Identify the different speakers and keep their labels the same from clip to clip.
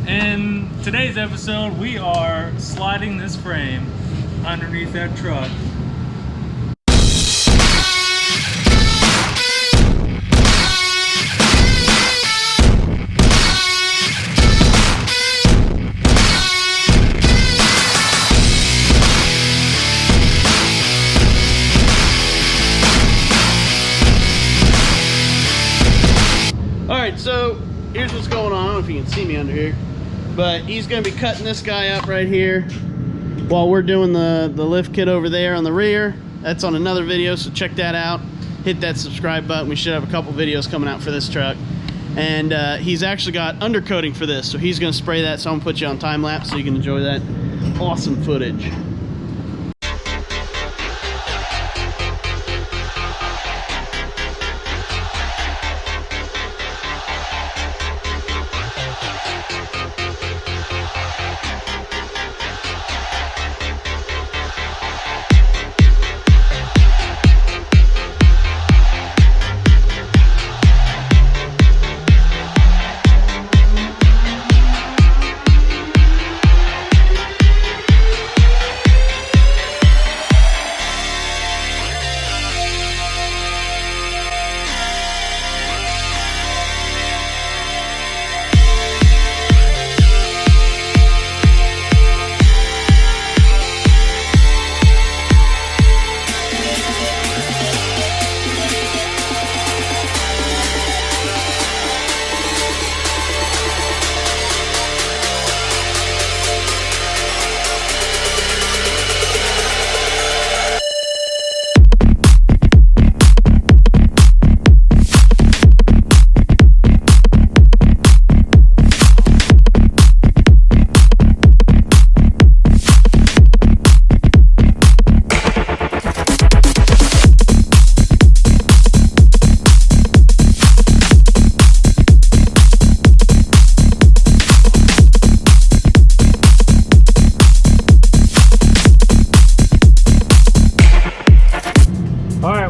Speaker 1: In today's episode, we are sliding this frame underneath that truck.
Speaker 2: Alright, so here's what's going on. I don't know if you can see me under here, but he's going to be cutting this guy up right here while we're doing the lift kit over there on the rear. That's on another video, so check that out. Hit that subscribe button. We should have a couple videos coming out for this truck. And he's actually got undercoating for this, so he's going to spray that, so I'm going to put you on time lapse so you can enjoy that awesome footage.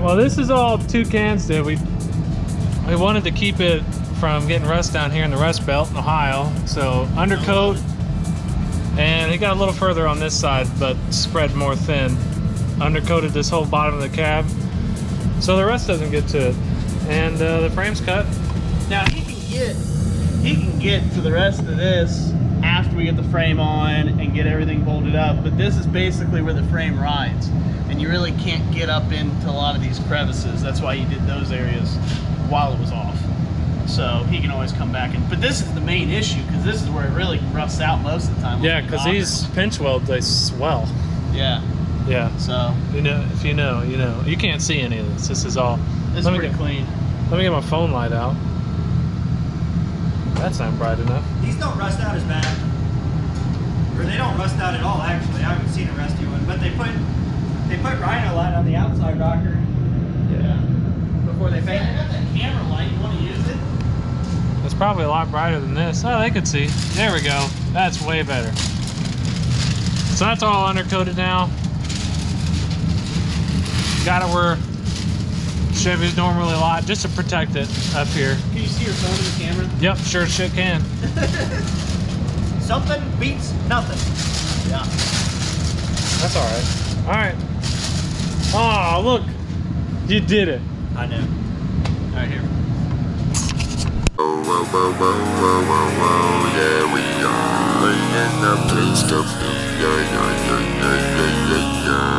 Speaker 1: Well, this is all two cans did. We wanted to keep it from getting rust down here in the Rust Belt in Ohio. So undercoat, and it got a little further on this side, but spread more thin. Undercoated this whole bottom of the cab, so the rust doesn't get to it. And the frame's cut.
Speaker 2: Now he can get to the rest of this after we get the frame on and get everything bolted up, but this is basically where the frame rides, and you really can't get up into a lot of these crevices. That's why he did those areas while it was off, so he can always come back in. But this is the main issue, because this is where it really rusts out most of the time.
Speaker 1: Yeah, because these pinch welds, they swell.
Speaker 2: Yeah. So
Speaker 1: you know, if you know, you know. You can't see any of this. This is all.
Speaker 2: This is pretty clean.
Speaker 1: Let me get my phone light out. That's not bright enough.
Speaker 3: These don't rust out as bad, or they don't rust out at all. Actually, I haven't seen a rusty one, but they put rhino light on the outside rocker.
Speaker 2: Yeah.
Speaker 3: Before they paint.
Speaker 2: I got that camera light. You want to use it?
Speaker 1: It's probably a lot brighter than this. Oh, they could see. There we go. That's way better. So that's all undercoated now. Got it where Chevys normally lot, just to protect it up here.
Speaker 2: Can you see your phone in the camera?
Speaker 1: Yep, sure as shit can.
Speaker 3: Something beats nothing.
Speaker 2: Yeah.
Speaker 1: That's all right. All right. Oh, look. You did it.
Speaker 3: I know.
Speaker 2: All right, here.
Speaker 4: Whoa, whoa, whoa, whoa, whoa, whoa, whoa, yeah, we are in the place to be, yeah, yeah, yeah, yeah, yeah, yeah, yeah.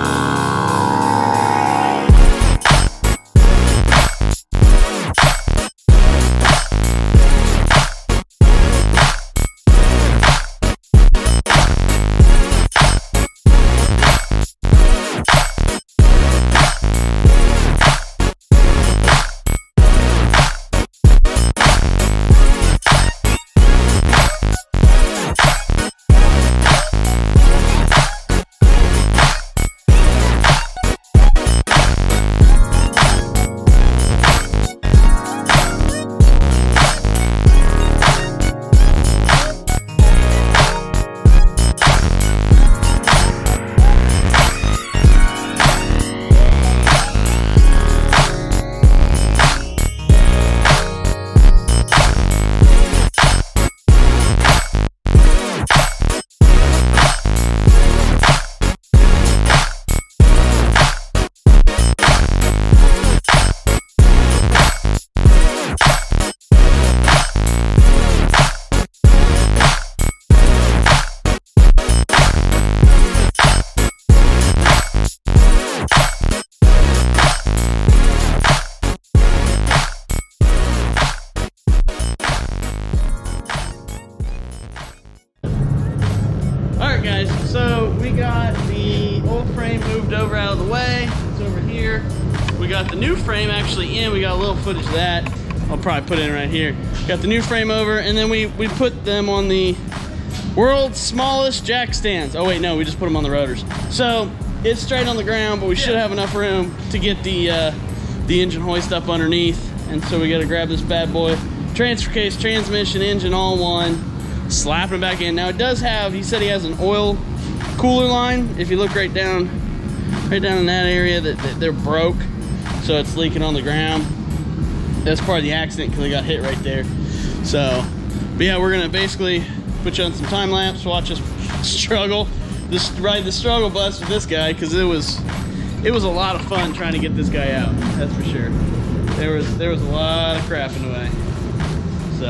Speaker 2: guys, so we got the old frame moved over out of the way. It's over here. We got the new frame actually in. We got a little footage of that. I'll probably put it in right here. Got the new frame over, and then we put them on the world's smallest jack stands. Oh wait, no, we just put them on the rotors. So it's straight on the ground, but we should have enough room to get the engine hoist up underneath. And so we got to grab this bad boy, transfer case, transmission, engine, all in one, slap it back in. Now it does have, he said he has an oil cooler line. If you look right down in that area, that they're broke, so it's leaking on the ground. That's part of the accident because they got hit right there. So, but yeah, we're gonna basically put you on some time lapse, watch us struggle, ride the struggle bus with this guy, because it was a lot of fun trying to get this guy out. That's for sure. There was a lot of crap in the way. So,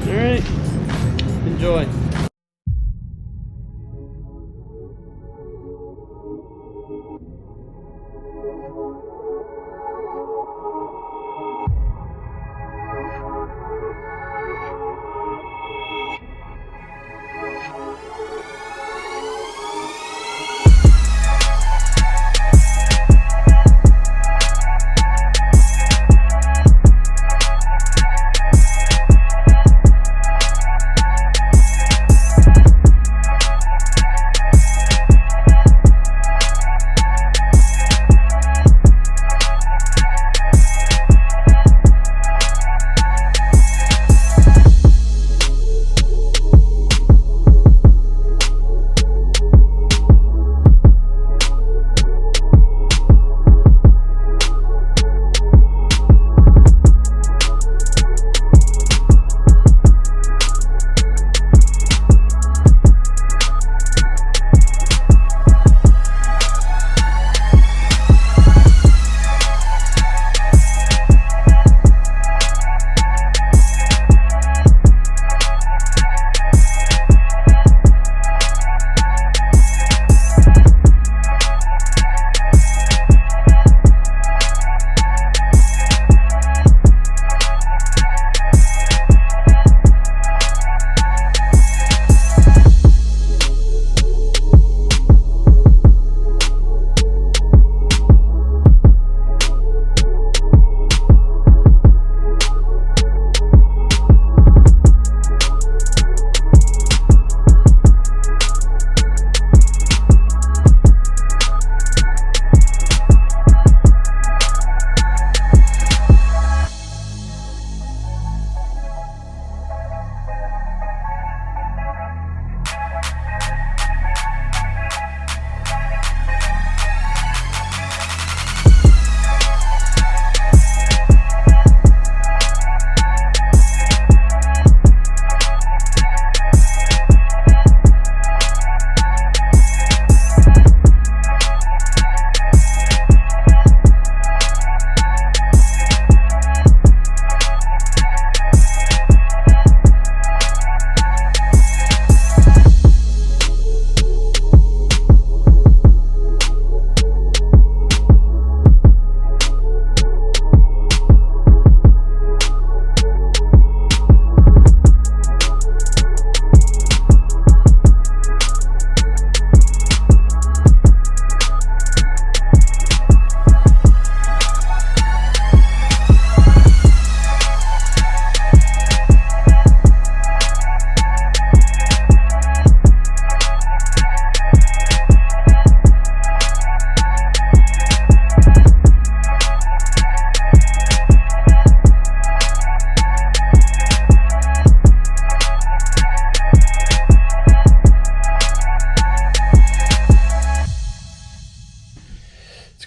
Speaker 2: all right, enjoy.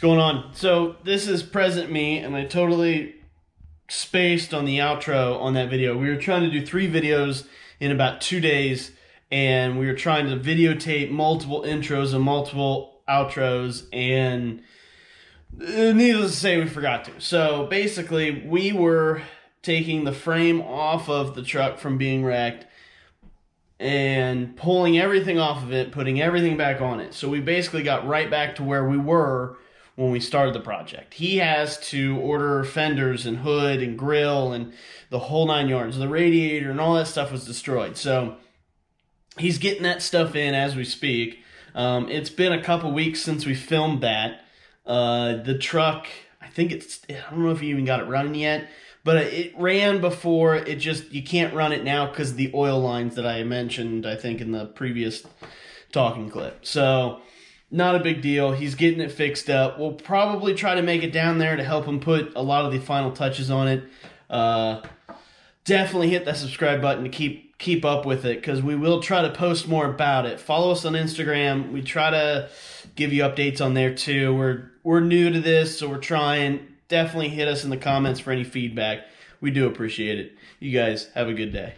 Speaker 2: going on? So this is present me, and I totally spaced on the outro on that video. We were trying to do 3 videos in about 2 days, and we were trying to videotape multiple intros and multiple outros, and needless to say, we forgot to. So basically, we were taking the frame off of the truck from being wrecked and pulling everything off of it, putting everything back on it. So we basically got right back to where we were when we started the project. He has to order fenders and hood and grill and the whole 9 yards. The radiator and all that stuff was destroyed. So he's getting that stuff in as we speak. It's been a couple weeks since we filmed that. The truck, I don't know if you even got it running yet, but it ran before. You can't run it now because of the oil lines that I mentioned, I think, in the previous talking clip. So, not a big deal. He's getting it fixed up. We'll probably try to make it down there to help him put a lot of the final touches on it. Definitely hit that subscribe button to keep up with it, because we will try to post more about it. Follow us on Instagram. We try to give you updates on there too. We're new to this, so we're trying. Definitely hit us in the comments for any feedback. We do appreciate it. You guys have a good day.